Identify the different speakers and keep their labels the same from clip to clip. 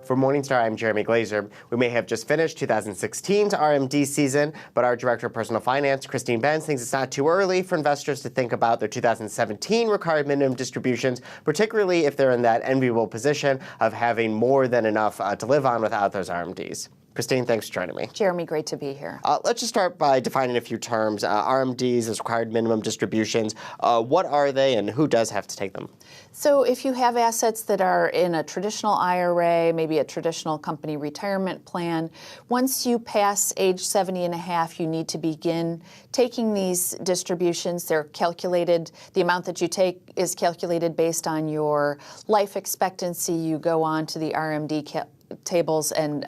Speaker 1: For Morningstar, I'm Jeremy Glazer. We may have just finished 2016's RMD season, but our Director of Personal Finance, Christine Benz, thinks it's not too early for investors to think about their 2017 required minimum distributions, particularly if they're in that enviable position of having more than enough to live on without those RMDs. Christine, thanks for joining me.
Speaker 2: Jeremy, great to be here.
Speaker 1: Let's just start by defining a few terms. RMDs as required minimum distributions. What are they and who does have to take them?
Speaker 2: So if you have assets that are in a traditional IRA, maybe a traditional company retirement plan, once you pass age 70 and a half, you need to begin taking these distributions. They're calculated, the amount that you take is calculated based on your life expectancy. You go on to the RMD tables and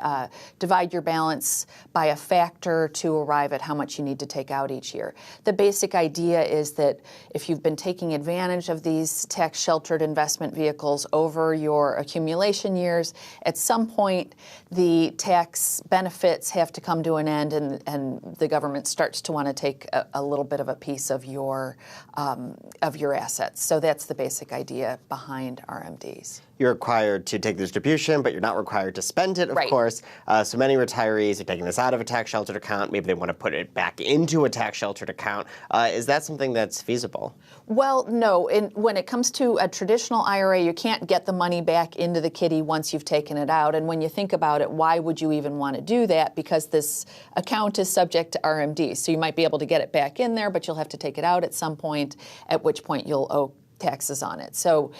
Speaker 2: divide your balance by a factor to arrive at how much you need to take out each year. The basic idea is that if you've been taking advantage of these tax-sheltered investment vehicles over your accumulation years, at some point the tax benefits have to come to an end and the government starts to want to take a little bit of a piece of your assets. So that's the basic idea behind RMDs.
Speaker 1: You're required to take the distribution, but you're not required to spend it, of course. So many retirees are taking this out of a tax-sheltered account. Maybe they want to put it back into a tax-sheltered account. Is that something that's feasible? Well, no.
Speaker 2: When it comes to a traditional IRA, you can't get the money back into the kitty once you've taken it out. And when you think about it, why would you even want to do that? Because this account is subject to RMDs. So you might be able to get it back in there, but you'll have to take it out at some point, at which point you'll owe taxes on it. So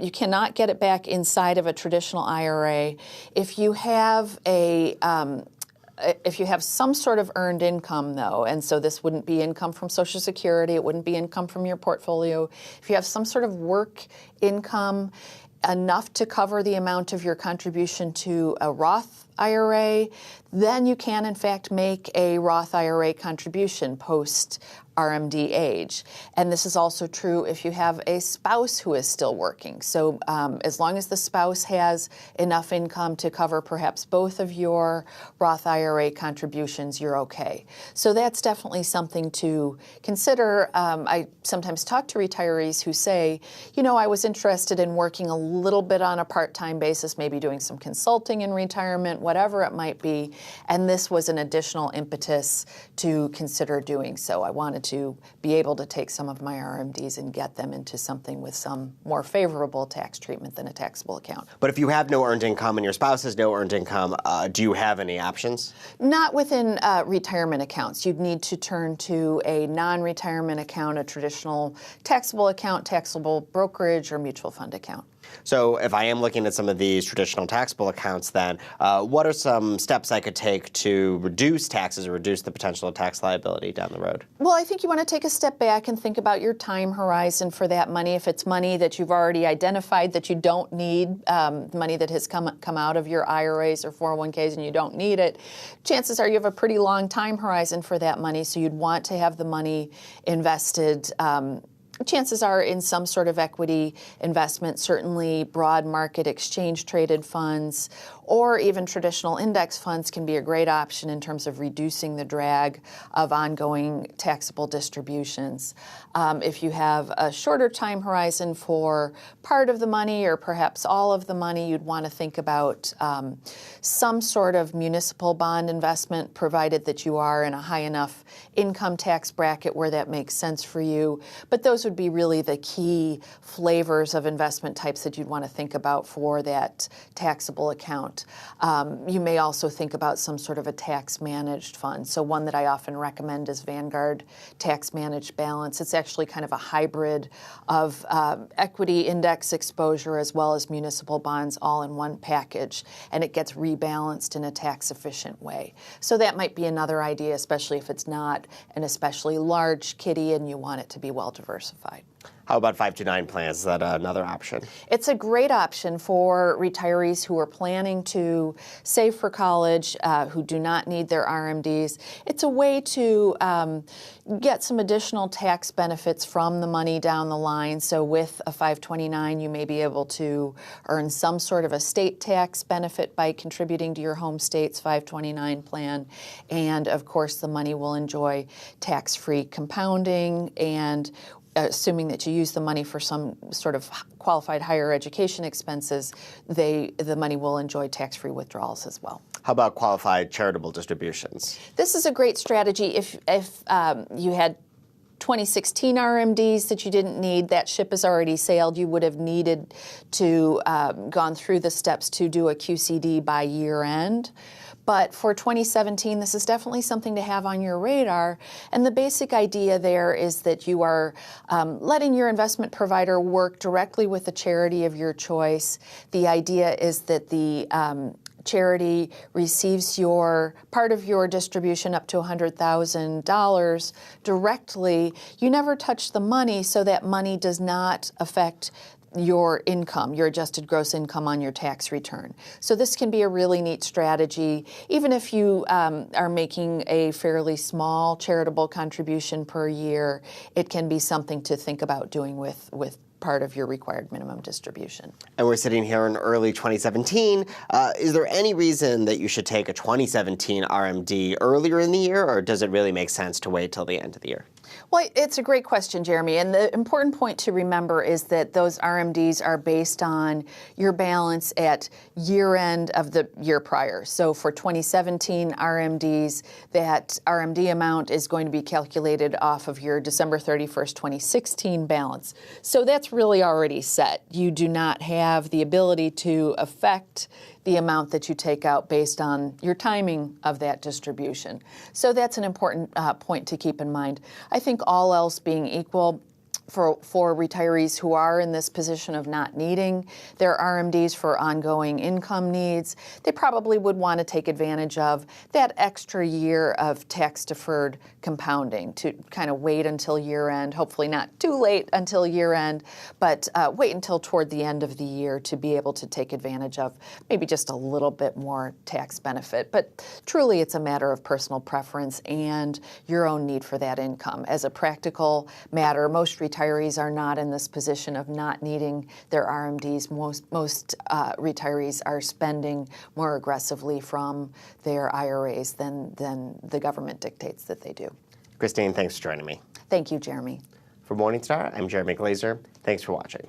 Speaker 2: you cannot get it back inside of a traditional IRA. If you have some sort of earned income, though, and so this wouldn't be income from Social Security, it wouldn't be income from your portfolio. If you have some sort of work income enough to cover the amount of your contribution to a Roth IRA, then you can, in fact, make a Roth IRA contribution post RMD age. And this is also true if you have a spouse who is still working. So as long as the spouse has enough income to cover perhaps both of your Roth IRA contributions, you're okay. So that's definitely something to consider. I sometimes talk to retirees who say, you know, I was interested in working a little bit on a part-time basis, maybe doing some consulting in retirement, whatever it might be, and this was an additional impetus to consider doing so. I wanted to be able to take some of my RMDs and get them into something with some more favorable tax treatment than a taxable account.
Speaker 1: But if you have no earned income and your spouse has no earned income, do you have any options?
Speaker 2: Not within retirement accounts. You'd need to turn to a non-retirement account, a traditional taxable account, taxable brokerage, or mutual fund account.
Speaker 1: So if I am looking at some of these traditional taxable accounts, then what are some steps I could take to reduce taxes or reduce the potential tax liability down the road?
Speaker 2: Well, I think you want to take a step back and think about your time horizon for that money. If it's money that you've already identified that you don't need, money that has come out of your IRAs or 401ks and you don't need it, chances are you have a pretty long time horizon for that money, so you'd want to have the money invested chances are in some sort of equity investment, certainly broad market exchange-traded funds, or even traditional index funds can be a great option in terms of reducing the drag of ongoing taxable distributions. If you have a shorter time horizon for part of the money or perhaps all of the money, you'd want to think about some sort of municipal bond investment, provided that you are in a high enough income tax bracket where that makes sense for you. But those would be really the key flavors of investment types that you'd want to think about for that taxable account. You may also think about some sort of a tax-managed fund. So one that I often recommend is Vanguard Tax Managed Balance. It's actually kind of a hybrid of equity index exposure as well as municipal bonds all in one package, and it gets rebalanced in a tax-efficient way. So that might be another idea, especially if it's not an especially large kitty and you want it to be well diversified.
Speaker 1: How about 529 plans? Is that another option?
Speaker 2: It's a great option for retirees who are planning to save for college, who do not need their RMDs. It's a way to get some additional tax benefits from the money down the line. So with a 529, you may be able to earn some sort of a state tax benefit by contributing to your home state's 529 plan. And of course, the money will enjoy tax-free compounding and assuming that you use the money for some sort of qualified higher education expenses, the money will enjoy tax-free withdrawals as well.
Speaker 1: How about qualified charitable distributions?
Speaker 2: This is a great strategy if you had 2016 RMDs that you didn't need. That ship has already sailed. You would have needed to gone through the steps to do a QCD by year end. But for 2017, this is definitely something to have on your radar. And the basic idea there is that you are letting your investment provider work directly with the charity of your choice. The idea is that the charity receives your part of your distribution up to $100,000 directly. You never touch the money, so that money does not affect your income, your adjusted gross income on your tax return. So this can be a really neat strategy. Even if you are making a fairly small charitable contribution per year, it can be something to think about doing with part of your required minimum distribution.
Speaker 1: And we're sitting here in early 2017. Is there any reason that you should take a 2017 RMD earlier in the year, or does it really make sense to wait till the end of the year?
Speaker 2: Well, it's a great question, Jeremy. And the important point to remember is that those RMDs are based on your balance at year end of the year prior. So for 2017 RMDs, that RMD amount is going to be calculated off of your December 31st, 2016 balance. So that's really already set. You do not have the ability to affect the amount that you take out based on your timing of that distribution. So that's an important point to keep in mind. I think all else being equal, for retirees who are in this position of not needing their RMDs for ongoing income needs, they probably would want to take advantage of that extra year of tax-deferred compounding to kind of wait until year end, hopefully not too late until year end, but wait until toward the end of the year to be able to take advantage of maybe just a little bit more tax benefit. But truly it's a matter of personal preference and your own need for that income. As a practical matter, most retirees are not in this position of not needing their RMDs. Most retirees are spending more aggressively from their IRAs than the government dictates that they do.
Speaker 1: Christine, thanks for joining me.
Speaker 2: Thank you, Jeremy.
Speaker 1: For Morningstar, I'm Jeremy Glazer. Thanks for watching.